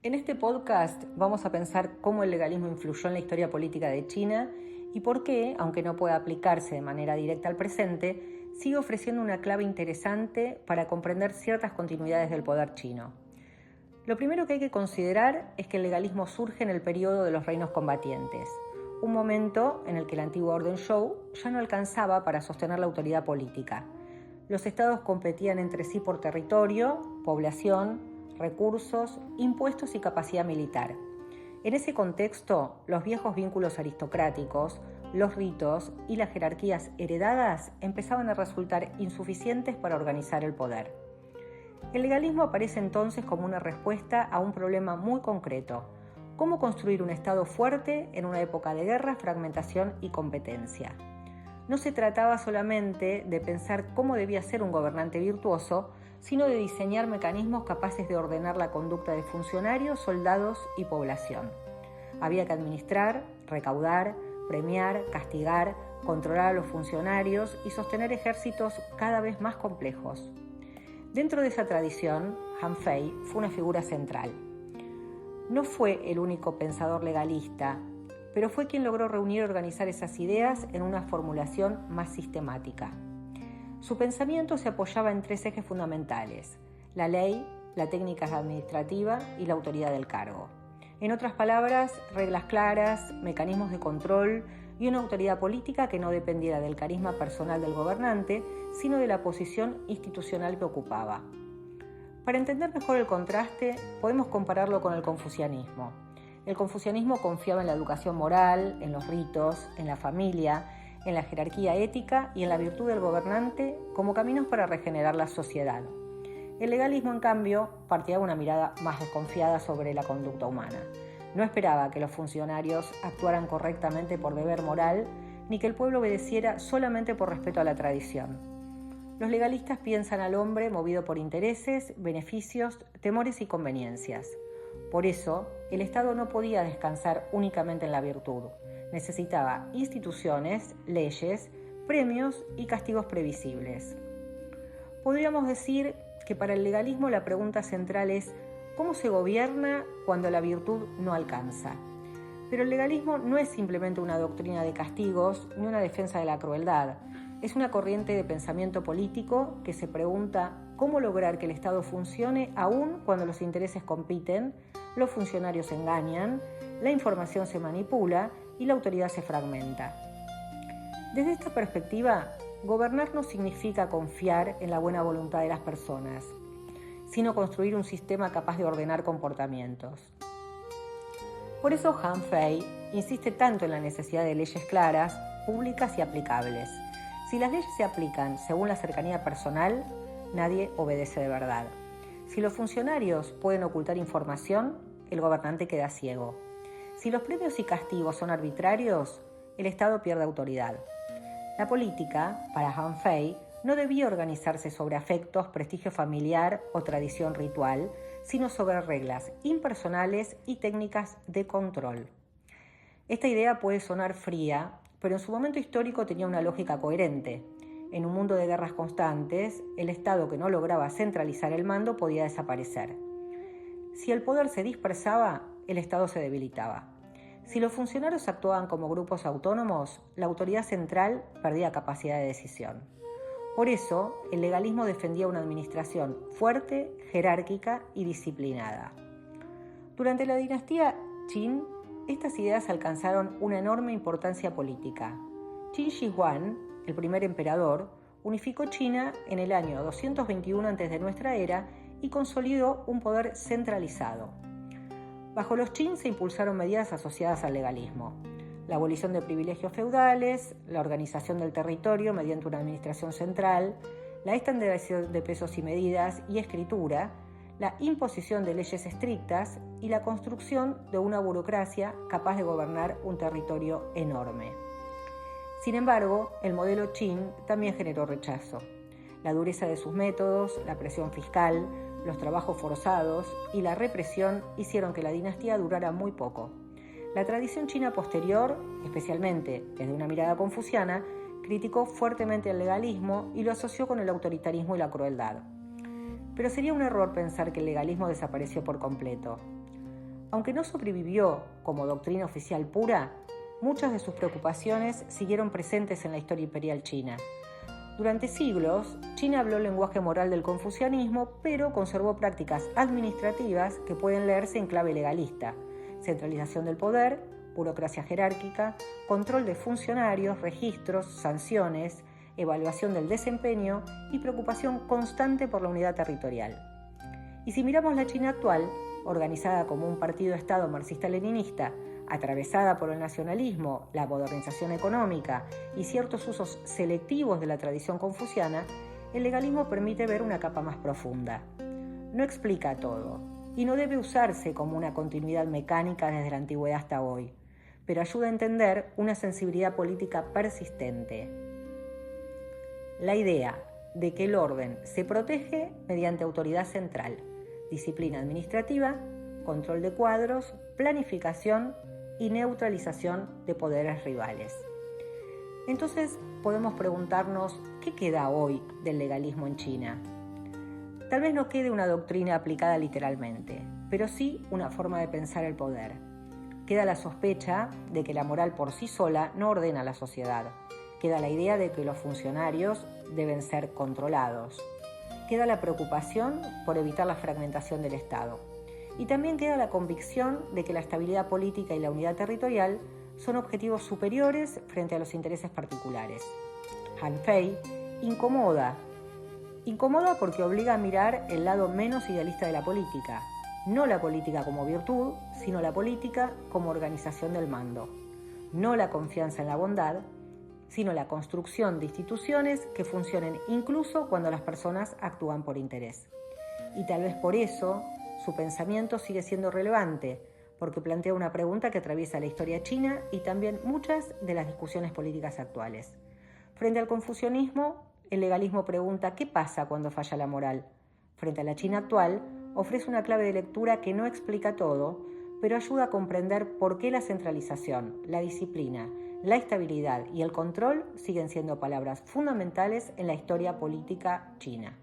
En este podcast vamos a pensar cómo el legalismo influyó en la historia política de China y por qué, aunque no pueda aplicarse de manera directa al presente, sigue ofreciendo una clave interesante para comprender ciertas continuidades del poder chino. Lo primero que hay que considerar es que el legalismo surge en el periodo de los reinos combatientes, un momento en el que la antigua orden Zhou ya no alcanzaba para sostener la autoridad política. Los estados competían entre sí por territorio, población, recursos, impuestos y capacidad militar. En ese contexto, los viejos vínculos aristocráticos, los ritos y las jerarquías heredadas empezaban a resultar insuficientes para organizar el poder. El legalismo aparece entonces como una respuesta a un problema muy concreto: cómo construir un Estado fuerte en una época de guerra, fragmentación y competencia. No se trataba solamente de pensar cómo debía ser un gobernante virtuoso, sino de diseñar mecanismos capaces de ordenar la conducta de funcionarios, soldados y población. Había que administrar, recaudar, premiar, castigar, controlar a los funcionarios y sostener ejércitos cada vez más complejos. Dentro de esa tradición, Han Fei fue una figura central. No fue el único pensador legalista, pero fue quien logró reunir y organizar esas ideas en una formulación más sistemática. Su pensamiento se apoyaba en tres ejes fundamentales: la ley, la técnica administrativa y la autoridad del cargo. En otras palabras, reglas claras, mecanismos de control y una autoridad política que no dependiera del carisma personal del gobernante, sino de la posición institucional que ocupaba. Para entender mejor el contraste, podemos compararlo con el confucianismo. El confucianismo confiaba en la educación moral, en los ritos, en la familia, en la jerarquía ética y en la virtud del gobernante como caminos para regenerar la sociedad. El legalismo, en cambio, partía de una mirada más desconfiada sobre la conducta humana. No esperaba que los funcionarios actuaran correctamente por deber moral, ni que el pueblo obedeciera solamente por respeto a la tradición. Los legalistas piensan al hombre movido por intereses, beneficios, temores y conveniencias. Por eso, el Estado no podía descansar únicamente en la virtud. Necesitaba instituciones, leyes, premios y castigos previsibles. Podríamos decir que para el legalismo la pregunta central es: ¿cómo se gobierna cuando la virtud no alcanza? Pero el legalismo no es simplemente una doctrina de castigos ni una defensa de la crueldad. Es una corriente de pensamiento político que se pregunta cómo lograr que el Estado funcione aún cuando los intereses compiten, los funcionarios engañan, la información se manipula y la autoridad se fragmenta. Desde esta perspectiva, gobernar no significa confiar en la buena voluntad de las personas, sino construir un sistema capaz de ordenar comportamientos. Por eso Han Fei insiste tanto en la necesidad de leyes claras, públicas y aplicables. Si las leyes se aplican según la cercanía personal, nadie obedece de verdad. Si los funcionarios pueden ocultar información, el gobernante queda ciego. Si los premios y castigos son arbitrarios, el Estado pierde autoridad. La política, para Han Fei, no debía organizarse sobre afectos, prestigio familiar o tradición ritual, sino sobre reglas impersonales y técnicas de control. Esta idea puede sonar fría, pero en su momento histórico tenía una lógica coherente. En un mundo de guerras constantes, el Estado que no lograba centralizar el mando podía desaparecer. Si el poder se dispersaba, el Estado se debilitaba. Si los funcionarios actuaban como grupos autónomos, la autoridad central perdía capacidad de decisión. Por eso, el legalismo defendía una administración fuerte, jerárquica y disciplinada. Durante la dinastía Qin, estas ideas alcanzaron una enorme importancia política. Qin Shi Huang, el primer emperador, unificó China en el año 221 a.C. y consolidó un poder centralizado. Bajo los Qin se impulsaron medidas asociadas al legalismo: la abolición de privilegios feudales, la organización del territorio mediante una administración central, la estandarización de pesos y medidas y escritura, la imposición de leyes estrictas y la construcción de una burocracia capaz de gobernar un territorio enorme. Sin embargo, el modelo Qin también generó rechazo. La dureza de sus métodos, la presión fiscal, los trabajos forzados y la represión hicieron que la dinastía durara muy poco. La tradición china posterior, especialmente desde una mirada confuciana, criticó fuertemente el legalismo y lo asoció con el autoritarismo y la crueldad. Pero sería un error pensar que el legalismo desapareció por completo. Aunque no sobrevivió como doctrina oficial pura, muchas de sus preocupaciones siguieron presentes en la historia imperial china. Durante siglos, China habló el lenguaje moral del confucianismo, pero conservó prácticas administrativas que pueden leerse en clave legalista: centralización del poder, burocracia jerárquica, control de funcionarios, registros, sanciones, evaluación del desempeño y preocupación constante por la unidad territorial. Y si miramos la China actual, organizada como un partido-estado marxista-leninista, atravesada por el nacionalismo, la modernización económica y ciertos usos selectivos de la tradición confuciana, el legalismo permite ver una capa más profunda. No explica todo y no debe usarse como una continuidad mecánica desde la antigüedad hasta hoy, pero ayuda a entender una sensibilidad política persistente. La idea de que el orden se protege mediante autoridad central, disciplina administrativa, control de cuadros, planificación y neutralización de poderes rivales. Entonces podemos preguntarnos, ¿qué queda hoy del legalismo en China? Tal vez no quede una doctrina aplicada literalmente, pero sí una forma de pensar el poder. Queda la sospecha de que la moral por sí sola no ordena a la sociedad. Queda la idea de que los funcionarios deben ser controlados. Queda la preocupación por evitar la fragmentación del Estado. Y también queda la convicción de que la estabilidad política y la unidad territorial son objetivos superiores frente a los intereses particulares. Han Fei incomoda porque obliga a mirar el lado menos idealista de la política, no la política como virtud, sino la política como organización del mando, no la confianza en la bondad, sino la construcción de instituciones que funcionen incluso cuando las personas actúan por interés. Y tal vez por eso su pensamiento sigue siendo relevante, porque plantea una pregunta que atraviesa la historia china y también muchas de las discusiones políticas actuales. Frente al confucianismo, el legalismo pregunta ¿qué pasa cuando falla la moral? Frente a la China actual, ofrece una clave de lectura que no explica todo, pero ayuda a comprender por qué la centralización, la disciplina, la estabilidad y el control siguen siendo palabras fundamentales en la historia política china.